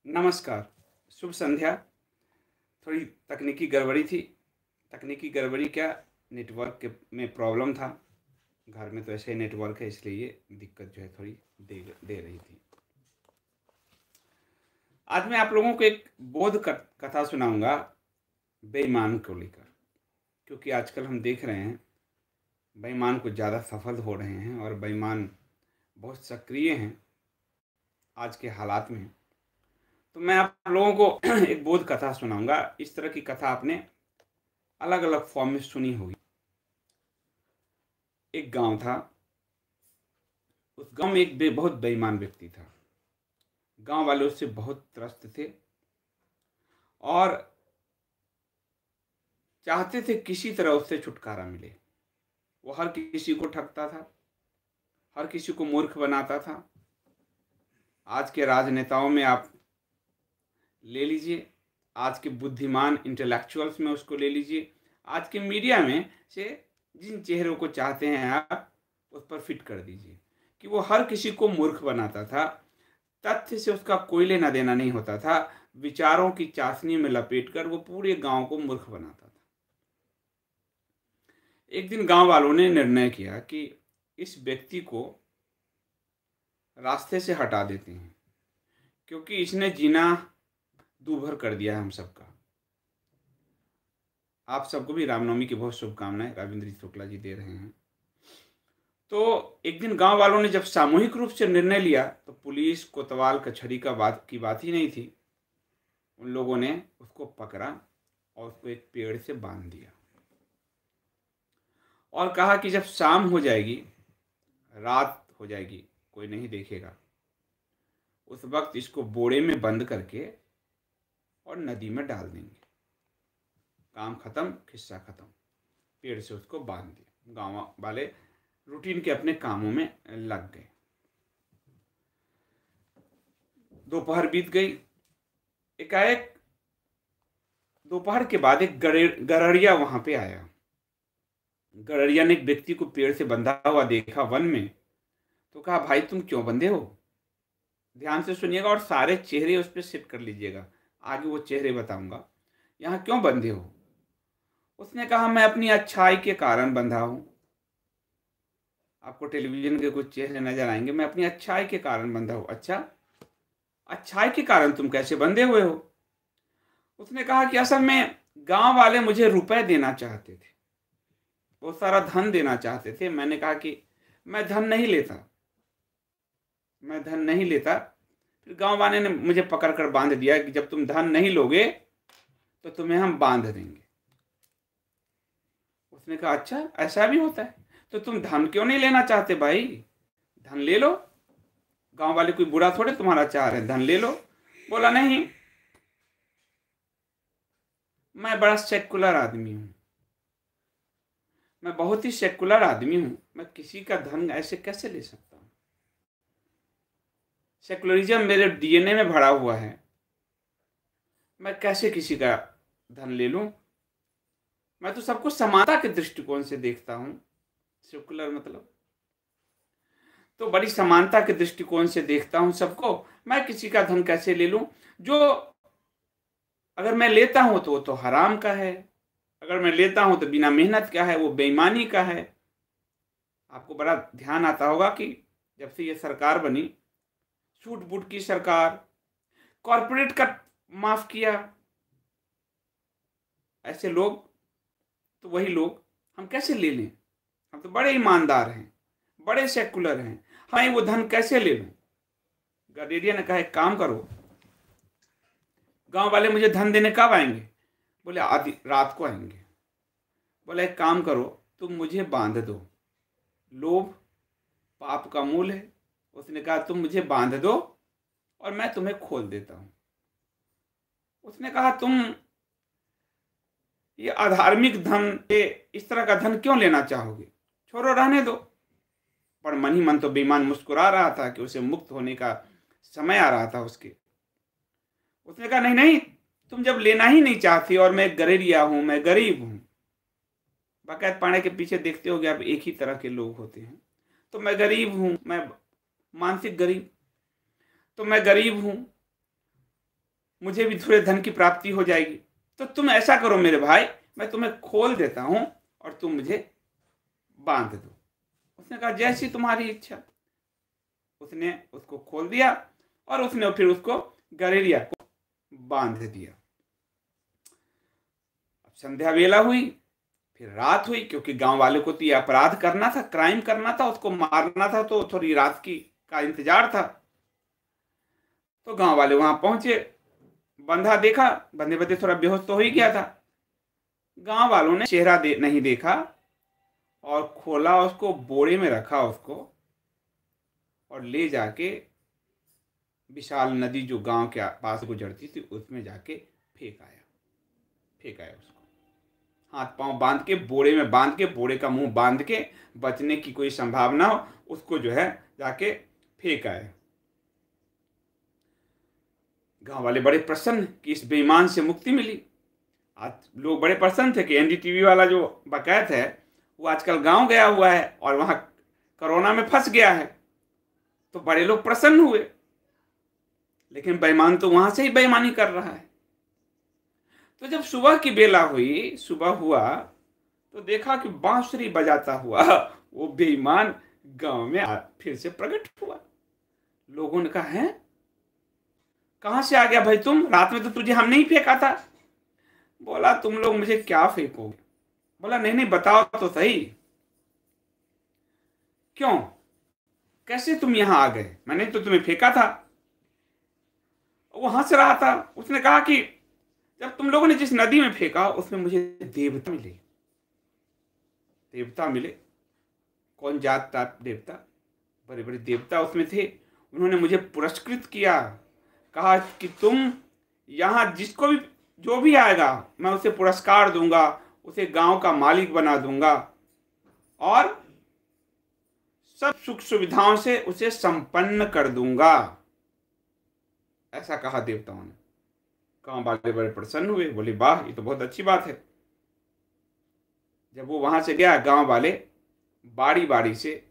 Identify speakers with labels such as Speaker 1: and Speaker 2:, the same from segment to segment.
Speaker 1: नमस्कार, शुभ संध्या। थोड़ी तकनीकी गड़बड़ी थी। तकनीकी गड़बड़ी क्या, नेटवर्क के में प्रॉब्लम था। घर में तो ऐसे ही नेटवर्क है, इसलिए ये दिक्कत जो है थोड़ी दे दे रही थी। आज मैं आप लोगों को एक कथा सुनाऊंगा बेईमान को लेकर, क्योंकि आजकल हम देख रहे हैं बेईमान कुछ ज़्यादा सफल हो रहे हैं और बेईमान बहुत सक्रिय हैं आज के हालात में। तो मैं आप लोगों को एक बोध कथा सुनाऊंगा। इस तरह की कथा आपने अलग अलग फॉर्म में सुनी होगी। एक गांव था। उस गांव में एक बहुत बेईमान व्यक्ति था। गांव वाले उससे बहुत त्रस्त थे और चाहते थे किसी तरह उससे छुटकारा मिले। वो हर किसी को ठगता था, हर किसी को मूर्ख बनाता था। आज के राजनेताओं में आप ले लीजिए, आज के बुद्धिमान इंटेलेक्चुअल्स में उसको ले लीजिए, आज के मीडिया में से जिन चेहरों को चाहते हैं आप उस पर फिट कर दीजिए कि वो हर किसी को मूर्ख बनाता था। तथ्य से उसका कोई लेना देना नहीं होता था। विचारों की चाशनी में लपेटकर वो पूरे गांव को मूर्ख बनाता था। एक दिन गांव वालों ने निर्णय किया कि इस व्यक्ति को रास्ते से हटा देते हैं, क्योंकि इसने जीना दूभर कर दिया है हम सबका। आप सबको भी रामनवमी की बहुत शुभकामनाएं रविंद्र शुक्ला जी दे रहे हैं। तो एक दिन गांव वालों ने जब सामूहिक रूप से निर्णय लिया तो पुलिस कोतवाल कचहरी की बात ही नहीं थी। उन लोगों ने उसको पकड़ा और उसको एक पेड़ से बांध दिया और कहा कि जब शाम हो जाएगी, रात हो जाएगी, कोई नहीं देखेगा, उस वक्त इसको बोरे में बंद करके और नदी में डाल देंगे। काम खत्म, किस्सा खत्म। पेड़ से उसको बांध दिया। गांव वाले रूटीन के अपने कामों में लग गए। दोपहर बीत गई। एकाएक दोपहर के बाद एक गड़रिया वहां पे आया। गड़रिया ने एक व्यक्ति को पेड़ से बंधा हुआ देखा वन में, तो कहा, भाई तुम क्यों बंधे हो? ध्यान से सुनिएगा और सारे चेहरे उस पर सेट कर लीजिएगा, आगे वो चेहरे बताऊंगा। यहाँ क्यों बंधे हो? उसने कहा, मैं अपनी अच्छाई के कारण बंधा हूं। आपको टेलीविजन के कुछ चेहरे नजर आएंगे। मैं अपनी अच्छाई के कारण बंधा हूं। अच्छा, अच्छाई के कारण तुम कैसे बंधे हुए हो? उसने कहा कि असल में गांव वाले मुझे रुपए देना चाहते थे, बहुत सारा धन देना चाहते थे। मैंने कहा कि मैं धन नहीं लेता, मैं धन नहीं लेता। फिर गांव वाले ने मुझे पकड़ कर बांध दिया कि जब तुम धन नहीं लोगे तो तुम्हें हम बांध देंगे। उसने कहा, अच्छा ऐसा भी होता है? तो तुम धन क्यों नहीं लेना चाहते भाई? धन ले लो, गांव वाले कोई बुरा थोड़े तुम्हारा चाह रहे हैं, धन ले लो। बोला, नहीं, मैं बड़ा सेकुलर आदमी हूं, मैं बहुत ही सेकुलर आदमी हूं, मैं किसी का धन ऐसे कैसे ले सकता हूं? सेकुलरिज्म मेरे डीएनए में भरा हुआ है, मैं कैसे किसी का धन ले लूं? मैं तो सबको समानता के दृष्टिकोण से देखता हूं। सेकुलर मतलब तो बड़ी समानता के दृष्टिकोण से देखता हूं सबको। मैं किसी का धन कैसे ले लूं? जो अगर मैं लेता हूं तो वो तो हराम का है, अगर मैं लेता हूं तो बिना मेहनत का है, वो बेईमानी का है। आपको बड़ा ध्यान आता होगा कि जब से ये सरकार बनी, छूट बूट की सरकार, कॉरपोरेट का माफ किया, ऐसे लोग तो वही लोग हम कैसे ले लें? हम तो बड़े ईमानदार हैं, बड़े सेकुलर हैं, हाँ वो धन कैसे ले लूं? गडेरिया ने कहा, एक काम करो, गांव वाले मुझे धन देने कब आएंगे? बोले, आधी रात को आएंगे। बोले, एक काम करो, तुम मुझे बांध दो, लोभ पाप का मूल है। उसने कहा, तुम मुझे बांध दो और मैं तुम्हें खोल देता हूं। उसने कहा, तुम ये अधार्मिक धन, ये इस तरह का धन क्यों लेना चाहोगे? छोड़ो, रहने दो। पर मन ही मन तो बेईमान मुस्कुरा रहा था कि उसे मुक्त होने का समय आ रहा था उसके। उसने कहा, नहीं नहीं, तुम जब लेना ही नहीं चाहती और मैं गरीरिया हूं, मैं गरीब हूं, बाकायद पाने के पीछे देखते होगे आप, एक ही तरह के लोग होते हैं। तो मैं गरीब हूं, मैं मानसिक गरीब, तो मैं गरीब हूं, मुझे भी थोड़े धन की प्राप्ति हो जाएगी। तो तुम ऐसा करो मेरे भाई, मैं तुम्हें खोल देता हूं और तुम मुझे बांध दो। उसने कहा जैसी तुम्हारी इच्छा। उसने उसको खोल दिया और उसने फिर उसको गरेरिया को बांध दिया। अब संध्या वेला हुई, फिर रात हुई, क्योंकि गांव वाले को तो ये अपराध करना था, क्राइम करना था, उसको मारना था, तो थोड़ी रात की का इंतजार था। तो गांव वाले वहां पहुंचे, बंधा देखा, बंधे बंधे थोड़ा बेहोश तो हो ही गया था। गांव वालों ने चेहरा नहीं देखा और खोला उसको, बोरे में रखा उसको और ले जाके विशाल नदी जो गांव के पास गुजरती थी उसमें जाके फेंक आया उसको। हाथ पांव बांध के, बोरे में बांध के, बोरे का मुंह बांध के, बचने की कोई संभावना हो, उसको जो है जाके फेंक आए। गांव वाले बड़े प्रसन्न कि इस बेईमान से मुक्ति मिली। आज लोग बड़े प्रसन्न थे कि एनडीटीवी वाला जो बकैत है वो आजकल गांव गया हुआ है और वहां कोरोना में फंस गया है। तो बड़े लोग प्रसन्न हुए, लेकिन बेईमान तो वहां से ही बेईमानी कर रहा है। तो जब सुबह की बेला हुई, सुबह हुआ, तो देखा कि बांसुरी बजाता हुआ वो बेईमान गांव में फिर से प्रकट हुआ। लोगों ने कहा है कहां से आ गया भाई तुम? रात में तो तुझे हमने ही फेंका था। बोला तुम लोग मुझे क्या फेंकोगे? बोला नहीं नहीं बताओ तो सही, क्यों, कैसे तुम यहां आ गए? मैंने तो तुम्हें फेंका था। वो हंस रहा था। उसने कहा कि जब तुम लोगों ने जिस नदी में फेंका उसमें मुझे देवता मिले। देवता मिले? कौन जात तात देवता? बड़े बड़े देवता उसमें थे। उन्होंने मुझे पुरस्कृत किया, कहा कि तुम यहां जिसको भी जो भी आएगा मैं उसे पुरस्कार दूंगा, उसे गांव का मालिक बना दूंगा और सब सुख सुविधाओं से उसे संपन्न कर दूंगा। ऐसा कहा देवताओं ने। गांव वाले बड़े प्रसन्न हुए, बोले वाह ये तो बहुत अच्छी बात है। जब वो वहां से गया, गांव वाले बारी बारी से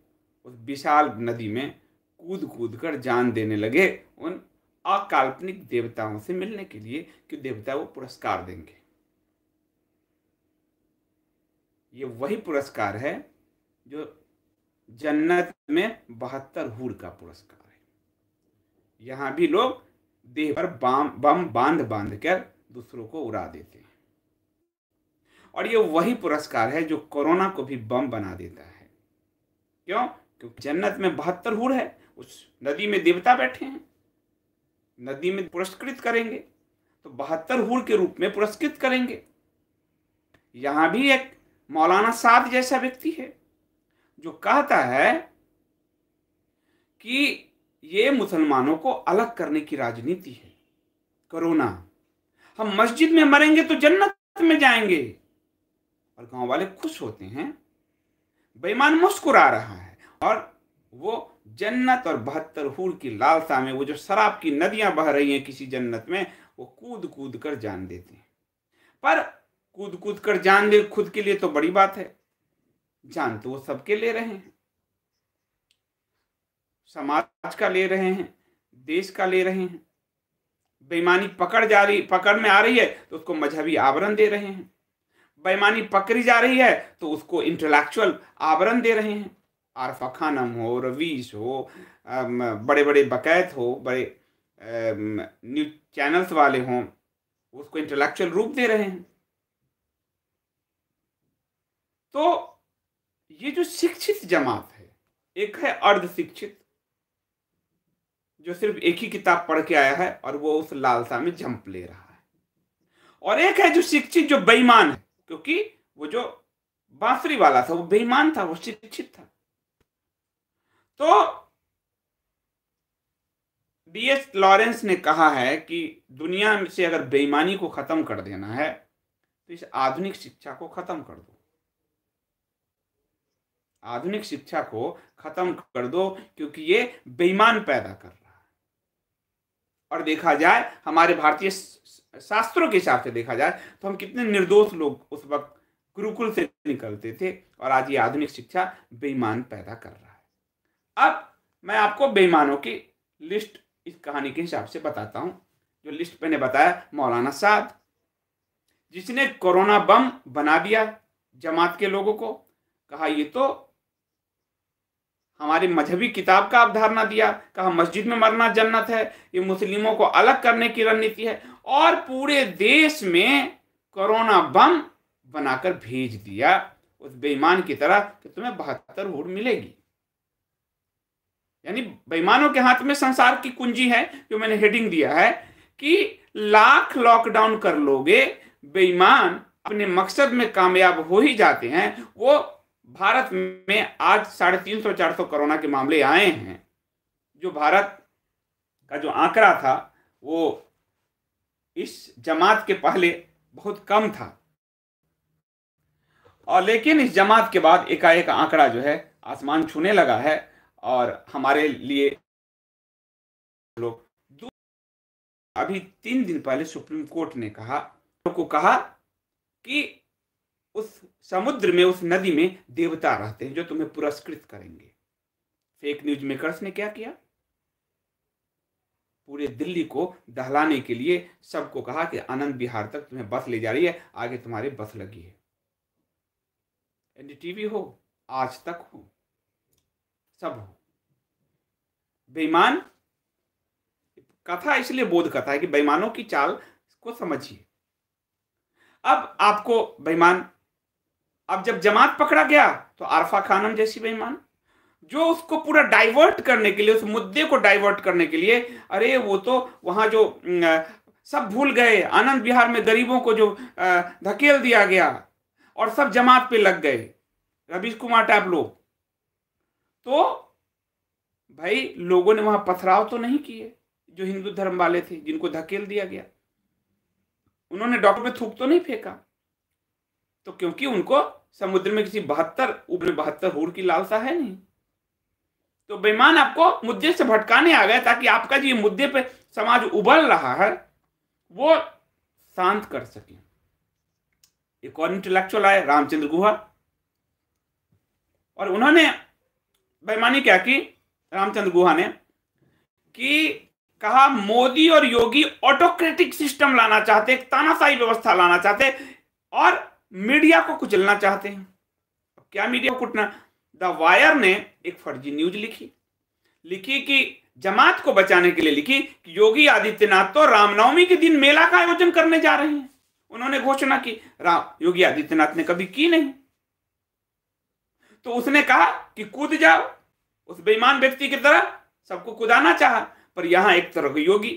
Speaker 1: उस विशाल नदी में कूद कूद कर जान देने लगे उन अकाल्पनिक देवताओं से मिलने के लिए कि देवता वो पुरस्कार देंगे। ये वही पुरस्कार है जो जन्नत में 72 हूर का पुरस्कार है। यहां भी लोग देह पर बम बांध बांध कर दूसरों को उड़ा देते हैं, और ये वही पुरस्कार है जो कोरोना को भी बम बना देता है। क्यों? क्योंकि जन्नत में 72 हूर है, उस नदी में देवता बैठे हैं, नदी में पुरस्कृत करेंगे तो 72 हूर के रूप में पुरस्कृत करेंगे। यहां भी एक मौलाना साद जैसा व्यक्ति है जो कहता है कि ये मुसलमानों को अलग करने की राजनीति है। कोरोना, हम मस्जिद में मरेंगे तो जन्नत में जाएंगे, और गांव वाले खुश होते हैं। बेईमान मुस्कुरा रहा है और वो जन्नत और 72 हूर की लालसा में, वो जो शराब की नदियां बह रही हैं किसी जन्नत में, वो कूद कूद कर जान देते हैं। पर कूद कूद कर जान ले खुद के लिए तो बड़ी बात है, जान तो वो सबके ले रहे हैं, समाज का ले रहे हैं, देश का ले रहे हैं। बेईमानी पकड़ में आ रही है तो उसको मजहबी आवरण दे रहे हैं। बेईमानी पकड़ी जा रही है तो उसको इंटेलेक्चुअल आवरण दे रहे हैं। आरफा खानम हो, रवीश हो, बड़े बड़े बकैत हो, बड़े न्यूज चैनल्स वाले हों, उसको इंटेलेक्चुअल रूप दे रहे हैं। तो ये जो शिक्षित जमात है, एक है अर्ध शिक्षित जो सिर्फ एक ही किताब पढ़ के आया है और वो उस लालसा में झंप ले रहा है, और एक है जो शिक्षित जो बेईमान है, क्योंकि वो जो बांसुरी वाला था वो बेईमान था, वो शिक्षित था। तो डीएस लॉरेंस ने कहा है कि दुनिया से अगर बेईमानी को खत्म कर देना है तो इस आधुनिक शिक्षा को खत्म कर दो। आधुनिक शिक्षा को खत्म कर दो, क्योंकि ये बेईमान पैदा कर रहा है। और देखा जाए हमारे भारतीय शास्त्रों के हिसाब से देखा जाए तो हम कितने निर्दोष लोग उस वक्त गुरुकुल से निकलते थे, और आज ये आधुनिक शिक्षा बेईमान पैदा कर रहा है। अब मैं आपको बेईमानों की लिस्ट इस कहानी के हिसाब से बताता हूं। जो लिस्ट मैंने बताया, मौलाना साद, जिसने कोरोना बम बना दिया जमात के लोगों को, कहा ये तो हमारी मजहबी किताब का अवधारणा दिया, कहा मस्जिद में मरना जन्नत है, ये मुस्लिमों को अलग करने की रणनीति है, और पूरे देश में कोरोना बम बनाकर भेज दिया उस बेईमान की तरह कि तुम्हें 72 वोट मिलेगी। यानी बेईमानों के हाथ में संसार की कुंजी है, जो मैंने हेडिंग दिया है कि लाख लॉकडाउन कर लोगे, बेईमान अपने मकसद में कामयाब हो ही जाते हैं। वो भारत में आज 350-400 कोरोना के मामले आए हैं, जो भारत का जो आंकड़ा था वो इस जमात के पहले बहुत कम था, और लेकिन इस जमात के बाद एकाएक आंकड़ा जो है आसमान छूने लगा है। और हमारे लिए लोग, अभी 3 दिन पहले सुप्रीम कोर्ट ने कहा कि उस समुद्र में, उस नदी में देवता रहते हैं जो तुम्हें पुरस्कृत करेंगे। फेक न्यूज मेकर्स ने क्या किया, पूरे दिल्ली को दहलाने के लिए सबको कहा कि आनंद विहार तक तुम्हें बस ले जा रही है, आगे तुम्हारी बस लगी है। एनडीटीवी हो, आज तक हो, सब हो। बेईमान कथा इसलिए बोध कथा है कि बेईमानों की चाल को समझिए। अब आपको बेईमान, अब जब जमात पकड़ा गया तो आरफा खानम जैसी बेईमान, जो उसको पूरा डाइवर्ट करने के लिए, उस मुद्दे को डाइवर्ट करने के लिए, अरे वो तो वहां जो सब भूल गए, आनंद विहार में गरीबों को जो धकेल दिया गया और सब जमात पे लग गए, रवीश कुमार टाइप लोग। तो भाई लोगों ने वहां पथराव तो नहीं किए, जो हिंदू धर्म वाले थे जिनको धकेल दिया गया, उन्होंने डॉक्टर पे थूक तो नहीं फेंका। तो क्योंकि उनको समुद्र में किसी 72 हूर की लालसा है नहीं। तो बेईमान आपको मुद्दे से भटकाने आ गए ताकि आपका जो मुद्दे पे समाज उबल रहा है वो शांत कर सके। एक और इंटेलेक्चुअल आए, रामचंद्र गुहा, और उन्होंने बेईमानी क्या की, रामचंद्र गुहा ने, कि कहा मोदी और योगी ऑटोक्रेटिक सिस्टम लाना चाहते, एक तानाशाही व्यवस्था लाना चाहते और मीडिया को कुचलना चाहते हैं। क्या मीडिया को कुचलना? द वायर ने एक फर्जी न्यूज लिखी कि जमात को बचाने के लिए लिखी कि योगी आदित्यनाथ तो रामनवमी के दिन मेला का आयोजन करने जा रहे हैं। उन्होंने घोषणा की, योगी आदित्यनाथ ने कभी की नहीं। तो उसने कहा कि कूद जाओ, उस बेईमान व्यक्ति की तरह सबको कुदाना चाहा, पर यहां एक तरह के योगी।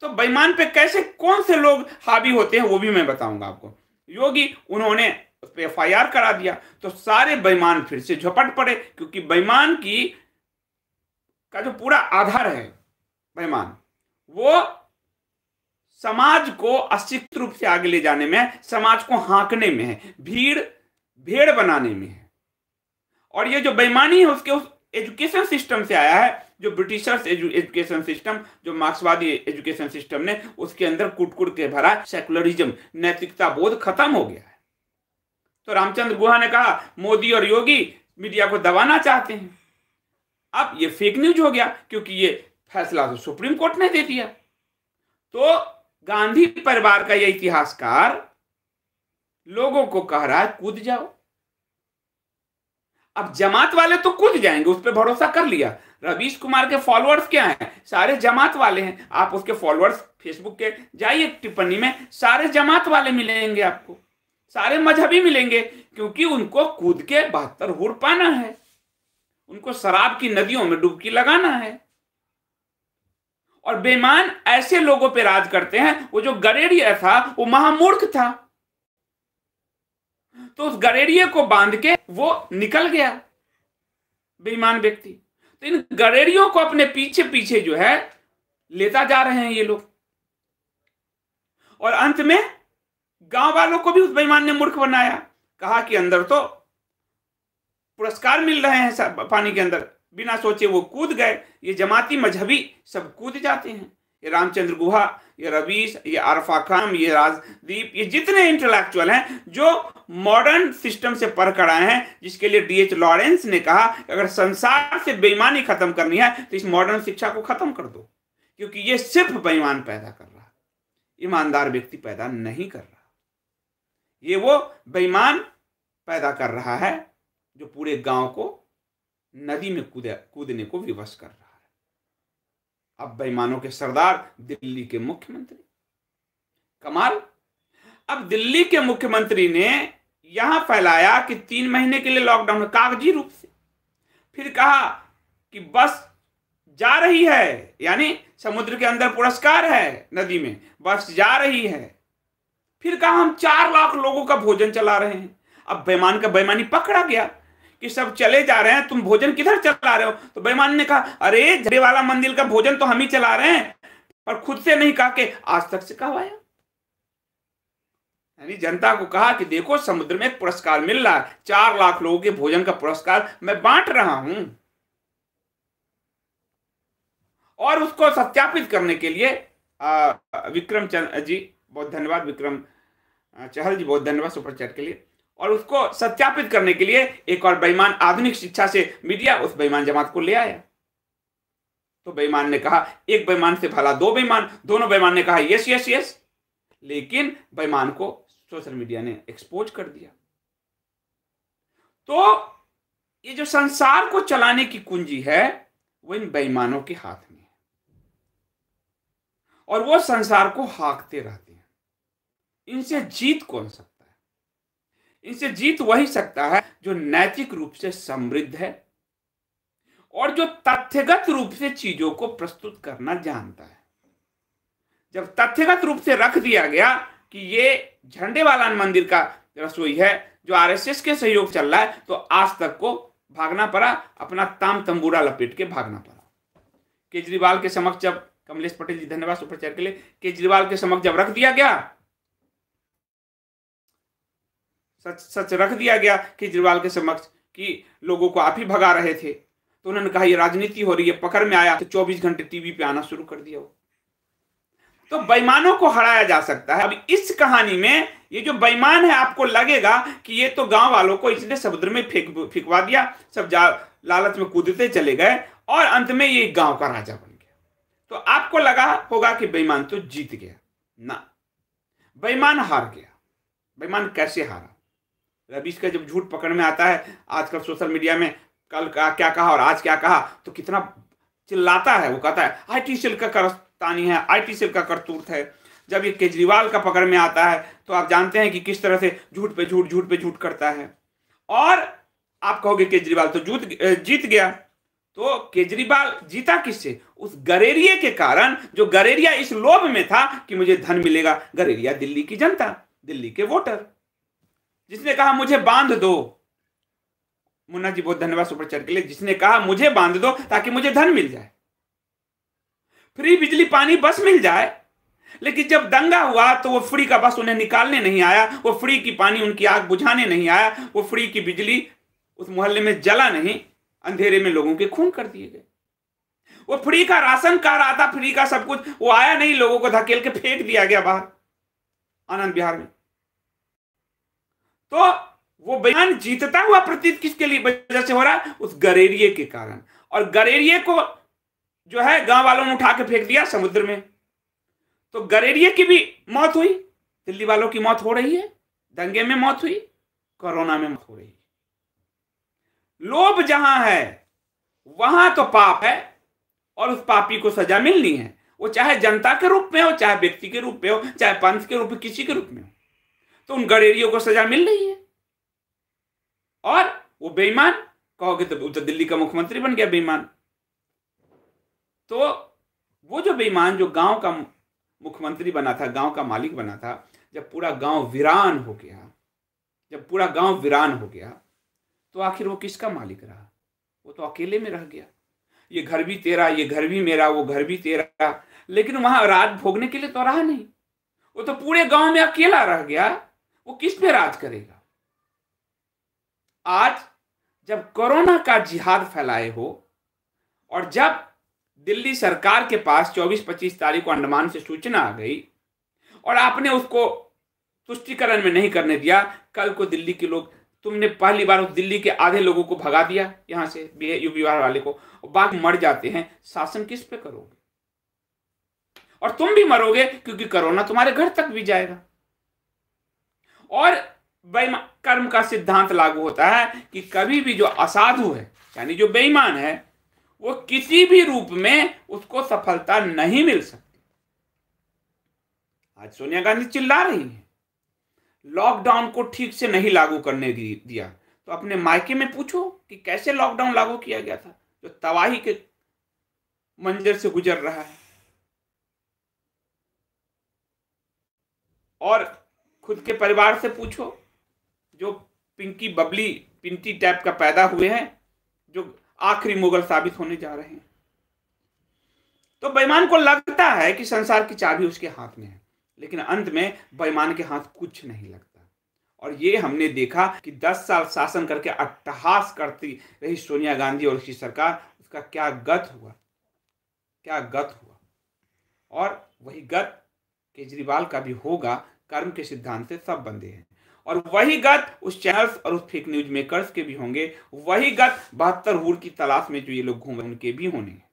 Speaker 1: तो बेईमान पे कैसे कौन से लोग हावी होते हैं वो भी मैं बताऊंगा आपको। योगी, उन्होंने उस पर FIR करा दिया, तो सारे बेईमान फिर से झपट पड़े, क्योंकि बेईमान का जो पूरा आधार है, बेईमान वो समाज को अशिक्षित रूप से आगे ले जाने में, समाज को हाँकने में है, भेड़ बनाने में है। और ये जो बेईमानी है उसके उस एजुकेशन सिस्टम से आया है, जो ब्रिटिशर्स एजुकेशन सिस्टम, जो मार्क्सवादी एजुकेशन सिस्टम ने उसके अंदर कुट के भरा सेकुलरिज्म, नैतिकता बोध खत्म हो गया है। तो रामचंद्र गुहा ने कहा मोदी और योगी मीडिया को दबाना चाहते हैं। अब ये फेक न्यूज हो गया, क्योंकि ये फैसला तो सुप्रीम कोर्ट ने दे दिया। तो गांधी परिवार का यह इतिहासकार लोगों को कह रहा है कूद जाओ। अब जमात वाले तो कूद जाएंगे, उस पर भरोसा कर लिया। रवीश कुमार के फॉलोअर्स क्या हैं? सारे जमात वाले हैं। आप उसके फॉलोअर्स फेसबुक के जाइए, टिप्पणी में सारे जमात वाले मिलेंगे, आपको सारे मजहबी मिलेंगे, क्योंकि उनको कूद के 72 हूर पाना है, उनको शराब की नदियों में डुबकी लगाना है। और बेईमान ऐसे लोगों पे राज करते हैं। वो जो गरेड़िया था वो महामूर्ख था, तो उस गरेड़िए को बांध के वो निकल गया बेईमान व्यक्ति। तो इन गरेड़ियों को अपने पीछे पीछे जो है लेता जा रहे हैं ये लोग, और अंत में गांव वालों को भी उस बेईमान ने मूर्ख बनाया। कहा कि अंदर तो पुरस्कार मिल रहे हैं पानी के अंदर, बिना सोचे वो कूद गए। ये जमाती मजहबी सब कूद जाते हैं। ये रामचंद्र गुहा, ये रवीश, ये आरफा खान, ये राजदीप, ये जितने इंटेलेक्चुअल हैं जो मॉडर्न सिस्टम से पढ़ कर आए हैं, जिसके लिए D.H. लॉरेंस ने कहा अगर संसार से बेईमानी खत्म करनी है तो इस मॉडर्न शिक्षा को खत्म कर दो, क्योंकि ये सिर्फ बेईमान पैदा कर रहा है। ईमानदार व्यक्ति पैदा नहीं कर रहा। ये वो बेईमान पैदा कर रहा है जो पूरे गांव को नदी में कूदने को विवश कर रहा है। अब बेईमानों के सरदार दिल्ली के मुख्यमंत्री। कमाल। अब दिल्ली के मुख्यमंत्री ने यहां फैलाया कि 3 महीने के लिए लॉकडाउन, कागजी रूप से। फिर कहा कि बस जा रही है, यानी समुद्र के अंदर पुरस्कार है नदी में, बस जा रही है। फिर कहा हम 4 लाख लोगों का भोजन चला रहे हैं। अब बेईमान का बेईमानी पकड़ा गया कि सब चले जा रहे हैं, तुम भोजन किधर चला रहे हो? तो बेईमान ने कहा अरे झंडे वाला मंदिर का भोजन तो हम ही चला रहे हैं, पर खुद से नहीं कहा कि आज तक से कहवाया। यानी जनता को कहा कि देखो समुद्र में एक पुरस्कार मिल रहा है, 4 लाख लोगों के भोजन का पुरस्कार मैं बांट रहा हूं। और उसको सत्यापित करने के लिए विक्रम चंद जी बहुत धन्यवाद, विक्रम चहल जी बहुत धन्यवाद सुपर चैट के लिए। और उसको सत्यापित करने के लिए एक और बेईमान आधुनिक शिक्षा से मीडिया उस बेईमान जमात को ले आया। तो बेईमान ने कहा एक बेईमान से भला 2 बेईमान, दोनों बेईमान ने कहा यस यस यस, लेकिन बेईमान को सोशल मीडिया ने एक्सपोज कर दिया। तो ये जो संसार को चलाने की कुंजी है वो इन बेईमानों के हाथ में है, और वो संसार को हाँकते रहते हैं। इनसे जीत कौन सकता है? इनसे जीत वही सकता है जो नैतिक रूप से समृद्ध है और जो तथ्यगत रूप से चीजों को प्रस्तुत करना जानता है। जब तथ्यगत रूप से रख दिया गया कि ये झंडे वाला मंदिर का रसोई है जो आरएसएस के सहयोग चल रहा है, तो आज तक को भागना पड़ा, अपना ताम तंबूरा लपेट के भागना पड़ा। केजरीवाल के समक्ष जब, कमलेश पटेल जी धन्यवाद सुपर चैट के लिए, केजरीवाल के समक्ष जब रख दिया गया, सच रख दिया गया केजरीवाल के समक्ष कि लोगों को आप ही भगा रहे थे, तो उन्होंने कहा ये राजनीति हो रही है, पकड़ में आया तो 24 घंटे टीवी पे आना शुरू कर दिया। तो बेईमानों को हराया जा सकता है। अब इस कहानी में ये जो बेईमान है, आपको लगेगा कि ये तो गांव वालों को इसने समुद्र में फेंकवा दिया, सब लालच में कूदते चले गए और अंत में ये गांव का राजा बन गया। तो आपको लगा होगा कि बेईमान तो जीत गया। ना, बेईमान हार गया। बेईमान कैसे हारा? रवीश का जब झूठ पकड़ में आता है, आजकल सोशल मीडिया में कल क्या कहा और आज क्या कहा, तो कितना चिल्लाता है। वो कहता है आईटी सेल का करस्तानी है, आईटी सेल का करतूत है। जब ये केजरीवाल का पकड़ में आता है तो आप जानते हैं कि किस तरह से झूठ पे झूठ करता है। और आप कहोगे केजरीवाल तो जीत गया, तो केजरीवाल जीता किससे? उस गरेरिये के कारण, जो गरेरिया इस लोभ में था कि मुझे धन मिलेगा। गरेरिया दिल्ली की जनता, दिल्ली के वोटर, जिसने कहा मुझे बांध दो। मुन्ना जी बहुत धन्यवाद सुपर चैट के लिए। जिसने कहा मुझे बांध दो ताकि मुझे धन मिल जाए, फ्री बिजली पानी बस मिल जाए। लेकिन जब दंगा हुआ तो वो फ्री का बस उन्हें निकालने नहीं आया, वो फ्री की पानी उनकी आग बुझाने नहीं आया, वो फ्री की बिजली उस मोहल्ले में जला नहीं, अंधेरे में लोगों के खून कर दिए गए। वो फ्री का राशन कार्ड आता, फ्री का सब कुछ, वो आया नहीं, लोगों को धकेल के फेंक दिया गया बाहर आनंद विहार में। तो वो बेईमान जीतता हुआ प्रतीत किसके लिए वजह से हो रहा है? उस गरेरिये के कारण। और गरेरिये को जो है गांव वालों ने उठा के फेंक दिया समुद्र में। तो गरेरिये की भी मौत हुई, दिल्ली वालों की मौत हो रही है, दंगे में मौत हुई, कोरोना में मौत हो रही है। लोभ जहां है वहां तो पाप है, और उस पापी को सजा मिलनी है। वो चाहे जनता के रूप में हो, चाहे व्यक्ति के रूप में हो, चाहे पंथ के रूप में, किसी के रूप में हो, तो उन गरेरियों को सजा मिल रही है। और वो बेईमान कहोगे तो दिल्ली का मुख्यमंत्री बन गया बेईमान। तो वो जो बेईमान जो गांव का मुख्यमंत्री बना था, गांव का मालिक बना था, जब पूरा गांव वीरान हो गया, जब पूरा गांव वीरान हो गया, तो आखिर वो किसका मालिक रहा? वो तो अकेले में रह गया। ये घर भी तेरा, ये घर भी मेरा, वो घर भी तेरा, लेकिन वहां राज भोगने के लिए तो रहा नहीं। वो तो पूरे गांव में अकेला रह गया, वो किस पे राज करेगा? आज जब कोरोना का जिहाद फैलाए हो, और जब दिल्ली सरकार के पास 24-25 तारीख को अंडमान से सूचना आ गई और आपने उसको तुष्टिकरण में नहीं करने दिया, कल को दिल्ली के लोग, तुमने पहली बार उस दिल्ली के आधे लोगों को भगा दिया यहां से, यूपी बिहार वाले को, और बाकी मर जाते हैं, शासन किस पे करोगे? और तुम भी मरोगे, क्योंकि कोरोना तुम्हारे घर तक भी जाएगा। और कर्म का सिद्धांत लागू होता है कि कभी भी जो असाधु है, यानी जो बेईमान है, वो किसी भी रूप में उसको सफलता नहीं मिल सकती। आज सोनिया गांधी चिल्ला रही है लॉकडाउन को ठीक से नहीं लागू करने दिया, तो अपने मायके में पूछो कि कैसे लॉकडाउन लागू किया गया था, जो तबाही के मंजर से गुजर रहा है। और खुद के परिवार से पूछो, जो पिंकी बबली पिंटी टाइप का पैदा हुए हैं, जो आखिरी मुगल साबित होने जा रहे हैं। तो बेईमान को लगता है कि संसार की चाबी उसके हाथ में है, लेकिन अंत में बेईमान के हाथ कुछ नहीं लगता। और ये हमने देखा कि 10 साल शासन करके अट्टहास करती रही सोनिया गांधी और उसकी सरकार, उसका क्या गत हुआ, क्या गत हुआ। और वही गत केजरीवाल का भी होगा। कर्म के सिद्धांत से सब बंधे हैं, और वही गत उस चैनल्स और उस फेक न्यूज मेकर्स के भी होंगे। वही गत 72 हूर की तलाश में जो ये लोग घूम रहे उनके भी होने हैं।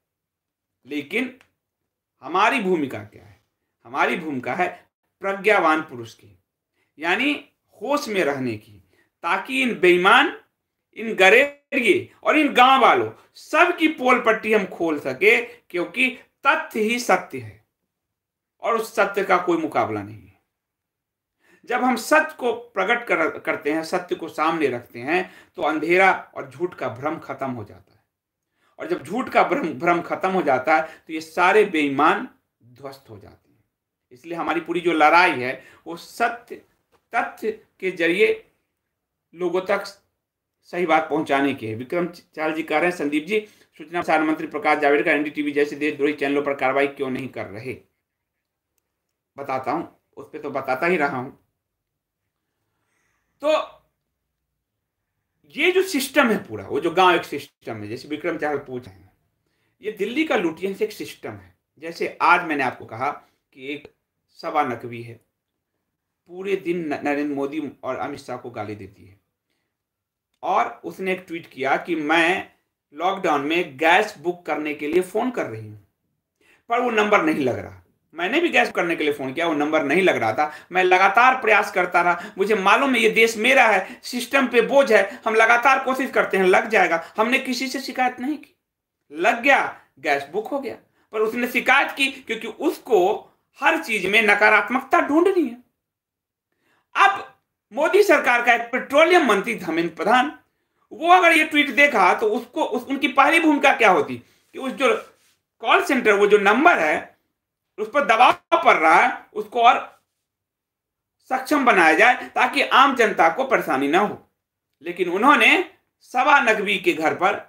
Speaker 1: लेकिन हमारी भूमिका क्या है? हमारी भूमिका है प्रज्ञावान पुरुष की, यानी होश में रहने की, ताकि इन बेईमान, इन गरेड़िए और इन गांव वालों सब की पोल पट्टी हम खोल सके, क्योंकि तथ्य ही सत्य है और उस सत्य का कोई मुकाबला नहीं है। जब हम सत्य को प्रकट करते हैं, सत्य को सामने रखते हैं, तो अंधेरा और झूठ का भ्रम खत्म हो जाता है। और जब झूठ का भ्रम खत्म हो जाता है, तो ये सारे बेईमान ध्वस्त हो जाते हैं। इसलिए हमारी पूरी जो लड़ाई है वो सत्य तथ्य के जरिए लोगों तक सही बात पहुंचाने की है। विक्रम चाल जी कह रहे हैं, संदीप जी, सूचना प्रसारण मंत्री प्रकाश जावड़ेकर एनडीटीवी जैसे देशद्रोही चैनलों पर कार्रवाई क्यों नहीं कर रहे? बताता हूं, उस पर तो बताता ही रहा हूं। तो ये जो सिस्टम है पूरा, वो जो गांव एक सिस्टम है, जैसे विक्रम चाहल पूछ रहे हैं, ये दिल्ली का लुटियंस एक सिस्टम है। जैसे आज मैंने आपको कहा कि एक सवा नकवी है, पूरे दिन नरेंद्र मोदी और अमित शाह को गाली देती है, और उसने एक ट्वीट किया कि मैं लॉकडाउन में गैस बुक करने के लिए फोन कर रही हूं, पर वो नंबर नहीं लग रहा। मैंने भी गैस करने के लिए फोन किया, वो नंबर नहीं लग रहा था। मैं लगातार प्रयास करता रहा, मुझे मालूम है ये देश मेरा है, सिस्टम पे बोझ है, हम लगातार कोशिश करते हैं, लग जाएगा। हमने किसी से शिकायत नहीं की, लग गया, गैस बुक हो गया। पर उसने शिकायत की क्योंकि उसको हर चीज में नकारात्मकता ढूंढनी है। अब मोदी सरकार का एक पेट्रोलियम मंत्री धर्मेंद्र प्रधान, वो अगर ये ट्वीट देखा तो उसको उनकी पहली भूमिका क्या होती कि उस जो कॉल सेंटर, वो जो नंबर है उस पर दबाव पड़ रहा है, उसको और सक्षम बनाया जाए ताकि आम जनता को परेशानी ना हो। लेकिन उन्होंने सवा नकवी के घर पर,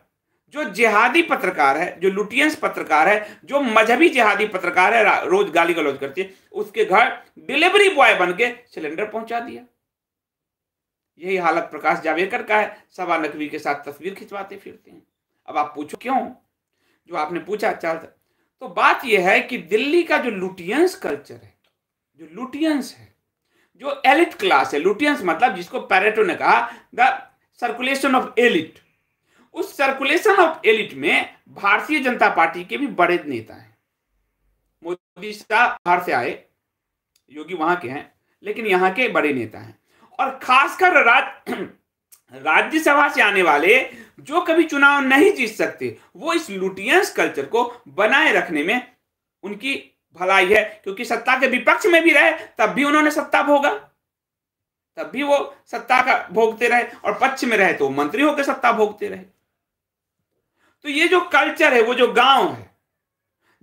Speaker 1: जो जिहादी पत्रकार है, जो लुटियंस पत्रकार है, जो मजहबी जिहादी पत्रकार है, रोज गाली गलौज करती है, उसके घर डिलीवरी बॉय बन के सिलेंडर पहुंचा दिया। यही हालत प्रकाश जावड़ेकर का है, सवा नकवी के साथ तस्वीर खिंचवाते फिरते हैं। अब आप पूछो क्यों, जो आपने पूछा चाहता, तो बात यह है कि दिल्ली का जो लुटियंस कल्चर है, जो लुटियंस है, जो एलिट क्लास है, लुटियंस मतलब जिसको पैरेटो ने कहा द सर्कुलेशन ऑफ एलिट, उस सर्कुलेशन ऑफ एलिट में भारतीय जनता पार्टी के भी बड़े नेता हैं। मोदी साहब बाहर से आए, योगी वहां के हैं, लेकिन यहाँ के बड़े नेता हैं। और खासकर राज्यसभा से आने वाले जो कभी चुनाव नहीं जीत सकते, वो इस लुटियंस कल्चर को बनाए रखने में उनकी भलाई है, क्योंकि सत्ता के विपक्ष में भी रहे तब भी उन्होंने सत्ता भोगा, तब भी वो सत्ता का भोगते रहे, और पक्ष में रहे तो मंत्री होकर सत्ता भोगते रहे। तो ये जो कल्चर है, वो जो गांव है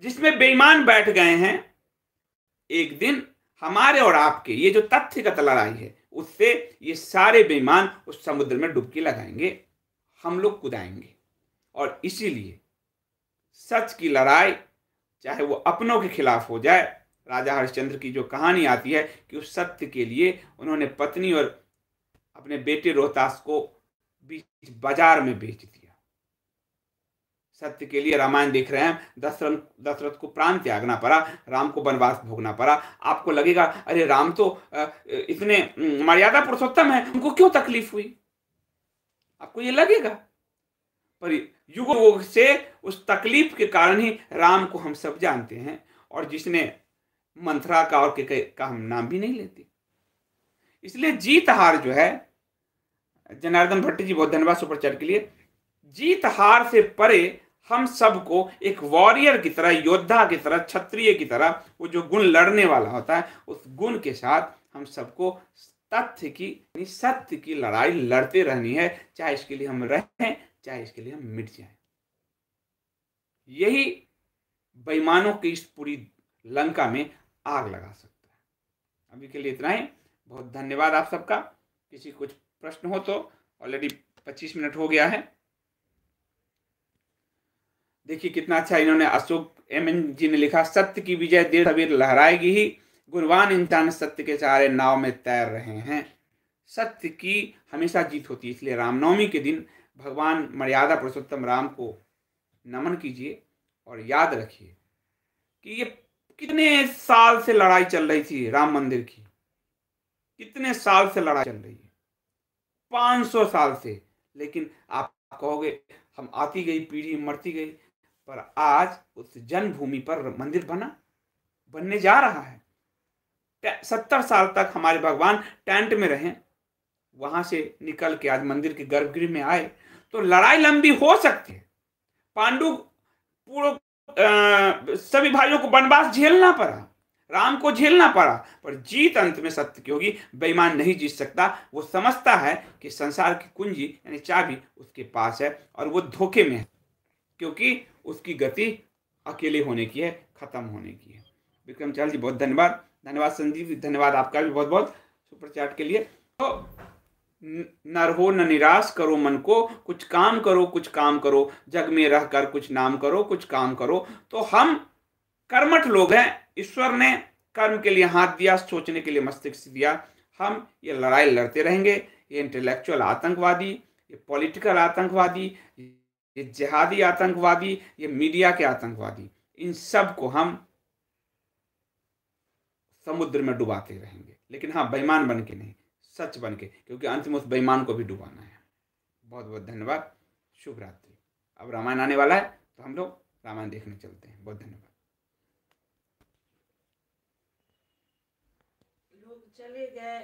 Speaker 1: जिसमें बेईमान बैठ गए हैं, एक दिन हमारे और आपके ये जो तथ्यगत लड़ाई है, उससे ये सारे बेईमान उस समुद्र में डुबकी लगाएंगे, हम लोग कूदाएंगे। और इसीलिए सच की लड़ाई, चाहे वो अपनों के खिलाफ हो जाए, राजा हरिश्चंद्र की जो कहानी आती है कि उस सत्य के लिए उन्होंने पत्नी और अपने बेटे रोहतास को बीच बाजार में बेच दिया। सत्य के लिए रामायण देख रहे हैं, दशरथ को प्राण त्यागना पड़ा, राम को वनवास भोगना पड़ा। आपको लगेगा अरे राम तो इतने मर्यादा पुरुषोत्तम है, उनको क्यों तकलीफ हुई, आपको ये लगेगा। पर युग से उस तकलीफ के कारण ही राम को हम सब जानते हैं। और जिसने मंथरा का और का हम नाम भी नहीं लेते। इसलिए जीत हार जो है, जनार्दन भट्टी जी बहुत धन्यवाद सुपर चैट के लिए। जीत हार से परे हम सबको एक वॉरियर की तरह, योद्धा की तरह, क्षत्रिय की तरह, वो जो गुण लड़ने वाला होता है, उस गुण के साथ हम सबको तथ्य की, सत्य की लड़ाई लड़ते रहनी है, चाहे इसके लिए हम रहें, चाहे इसके लिए हम मिट जाएं। यही बेईमानों की इस पूरी लंका में आग लगा सकता है। अभी के लिए इतना ही। बहुत धन्यवाद आप सबका। किसी कुछ प्रश्न हो तो, ऑलरेडी 25 मिनट हो गया है। देखिए कितना अच्छा इन्होंने, अशोक एमएन जी ने लिखा, सत्य की विजय देर सबेर लहराएगी ही, गुणवान इंसान सत्य के सहारे नाव में तैर रहे हैं। सत्य की हमेशा जीत होती है। इसलिए रामनवमी के दिन भगवान मर्यादा पुरुषोत्तम राम को नमन कीजिए और याद रखिए कि ये कितने साल से लड़ाई चल रही थी राम मंदिर की, कितने साल से लड़ाई चल रही है, 500 साल से। लेकिन आप कहोगे हम आती गई पीढ़ी मरती गई, पर आज उस जन्मभूमि पर मंदिर बनने जा रहा है। 70 साल तक हमारे भगवान टेंट में रहे, वहां से निकल के आज मंदिर के गर्भगृह में आए, तो लड़ाई लंबी हो सकती है। पांडु पूर्ण सभी भाइयों को वनवास झेलना पड़ा, राम को झेलना पड़ा, पर जीत अंत में सत्य की होगी। बेईमान नहीं जीत सकता। वो समझता है कि संसार की कुंजी यानी चाबी उसके पास है और वो धोखे में है, क्योंकि उसकी गति अकेले होने की है, खत्म होने की है। विक्रम चाल जी बहुत धन्यवाद। धन्यवाद संजीव, धन्यवाद आपका भी बहुत बहुत सुपर चैट के लिए। तो न रहो न निराश करो मन को, कुछ काम करो कुछ काम करो, जग में रहकर कुछ नाम करो कुछ काम करो। तो हम कर्मठ लोग हैं। ईश्वर ने कर्म के लिए हाथ दिया, सोचने के लिए मस्तिष्क दिया। हम ये लड़ाई लड़ते रहेंगे। ये इंटेलेक्चुअल आतंकवादी, ये पॉलिटिकल आतंकवादी, ये जिहादी आतंकवादी, ये मीडिया के आतंकवादी, इन सब को हम समुद्र में डुबाते रहेंगे। लेकिन हाँ, बेईमान बन के नहीं, सच बन के, क्योंकि अंत में उस बेईमान को भी डुबाना है। बहुत बहुत धन्यवाद। शुभ रात्रि। अब रामायण आने वाला है, तो हम लोग रामायण देखने चलते हैं। बहुत धन्यवाद।
Speaker 2: लोग चले गए।